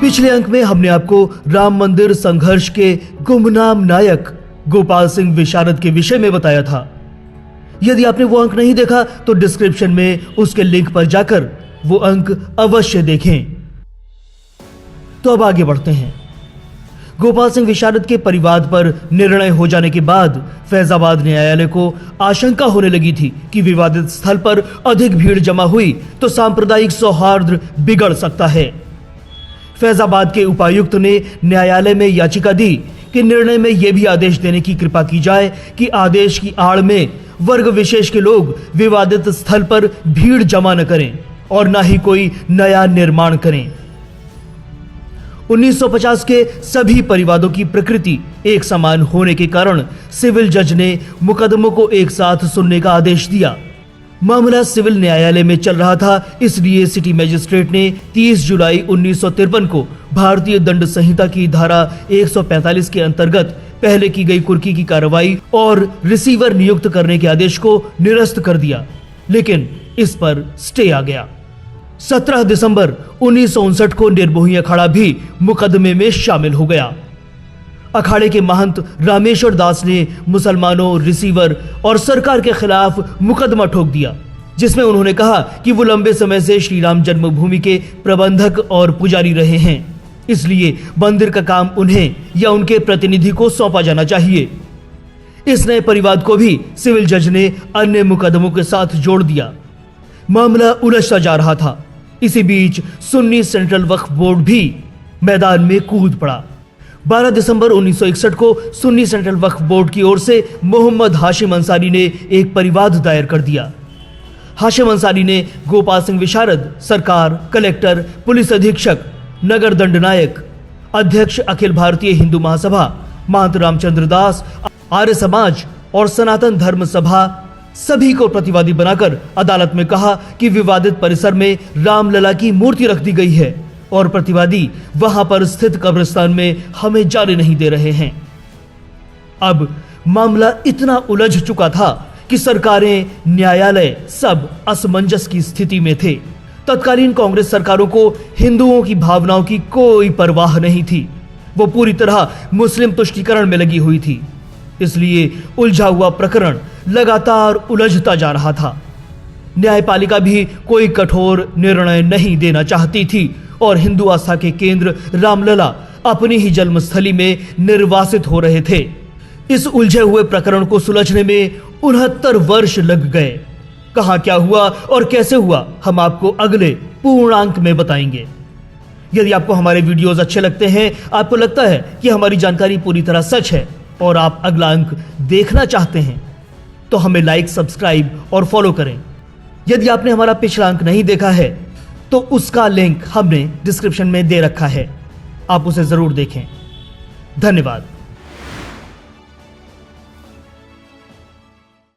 पिछले अंक में हमने आपको राम मंदिर संघर्ष के गुमनाम नायक गोपाल सिंह विशारद के विषय में बताया था। यदि आपने वो अंक नहीं देखा तो डिस्क्रिप्शन में उसके लिंक पर जाकर वो अंक अवश्य देखें। तो अब आगे बढ़ते हैं। गोपाल सिंह विशारद के परिवाद पर निर्णय हो जाने के बाद फैजाबाद न्यायालय को आशंका होने लगी थी कि विवादित स्थल पर अधिक भीड़ जमा हुई तो सांप्रदायिक सौहार्द बिगड़ सकता है। फैजाबाद के उपायुक्त ने न्यायालय में याचिका दी कि निर्णय में यह भी आदेश देने की कृपा की जाए कि आदेश की आड़ में वर्ग विशेष के लोग विवादित स्थल पर भीड़ जमा न करें और न ही कोई नया निर्माण करें। 1950 के सभी परिवादों की प्रकृति एक समान होने के कारण सिविल जज ने मुकदमों को एक साथ सुनने का आदेश दिया। मामला सिविल न्यायालय में चल रहा था, इसलिए सिटी मजिस्ट्रेट ने 30 जुलाई 1953 को भारतीय दंड संहिता की धारा 145 के अंतर्गत पहले की गई कुर्की की कार्रवाई और रिसीवर नियुक्त करने के आदेश को निरस्त कर दिया, लेकिन इस पर स्टे आ गया। 17 दिसंबर 1959 को निर्मोही अखाड़ा भी मुकदमे में शामिल हो गया। अखाड़े के महंत रामेश्वर दास ने मुसलमानों, रिसीवर और सरकार के खिलाफ मुकदमा ठोक दिया, जिसमें उन्होंने कहा कि वो लंबे समय से श्री राम जन्मभूमि के प्रबंधक और पुजारी रहे हैं, इसलिए मंदिर का काम उन्हें या उनके प्रतिनिधि को सौंपा जाना चाहिए। इस नए परिवाद को भी सिविल जज ने अन्य मुकदमों के साथ जोड़ दिया। मामला उलझता जा रहा था। इसी बीच सुन्नी सेंट्रल वक्फ बोर्ड भी मैदान में कूद पड़ा। 12 दिसंबर 1961 को सुन्नी सेंट्रल वक्फ बोर्ड की ओर से मोहम्मद हाशिम अंसारी ने एक परिवाद दायर कर दिया। हाशिम अंसारी ने गोपाल सिंह विशारद, सरकार, कलेक्टर, पुलिस अधीक्षक, नगर दंडनायक, अध्यक्ष अखिल भारतीय हिंदू महासभा, महंत रामचंद्र दास, आर्य समाज और सनातन धर्म सभा सभी को प्रतिवादी बनाकर अदालत में कहा कि विवादित परिसर में रामलला की मूर्ति रख दी गई है और प्रतिवादी वहां पर स्थित कब्रिस्तान में हमें जाने नहीं दे रहे हैं। अब मामला इतना उलझ चुका था कि सरकारें, न्यायालय सब असमंजस की स्थिति में थे। तत्कालीन कांग्रेस सरकारों को हिंदुओं की भावनाओं की कोई परवाह नहीं थी। वो पूरी तरह मुस्लिम तुष्टीकरण में लगी हुई थी। इसलिए उलझा हुआ प्रकरण लगातार उलझता जा रहा था। न्यायपालिका भी कोई कठोर निर्णय नहीं देना चाहती थी और हिंदू आस्था के केंद्र रामलला अपनी ही जन्मस्थली में निर्वासित हो रहे थे। इस उलझे हुए प्रकरण को सुलझने में 69 वर्ष लग गए। कहां क्या हुआ और कैसे हुआ, हम आपको अगले पूर्णांक में बताएंगे। यदि आपको हमारे वीडियोस अच्छे लगते हैं, आपको लगता है कि हमारी जानकारी पूरी तरह सच है और आप अगला अंक देखना चाहते हैं, तो हमें लाइक, सब्सक्राइब और फॉलो करें। यदि आपने हमारा पिछला अंक नहीं देखा है तो उसका लिंक हमने डिस्क्रिप्शन में दे रखा है, आप उसे जरूर देखें। धन्यवाद।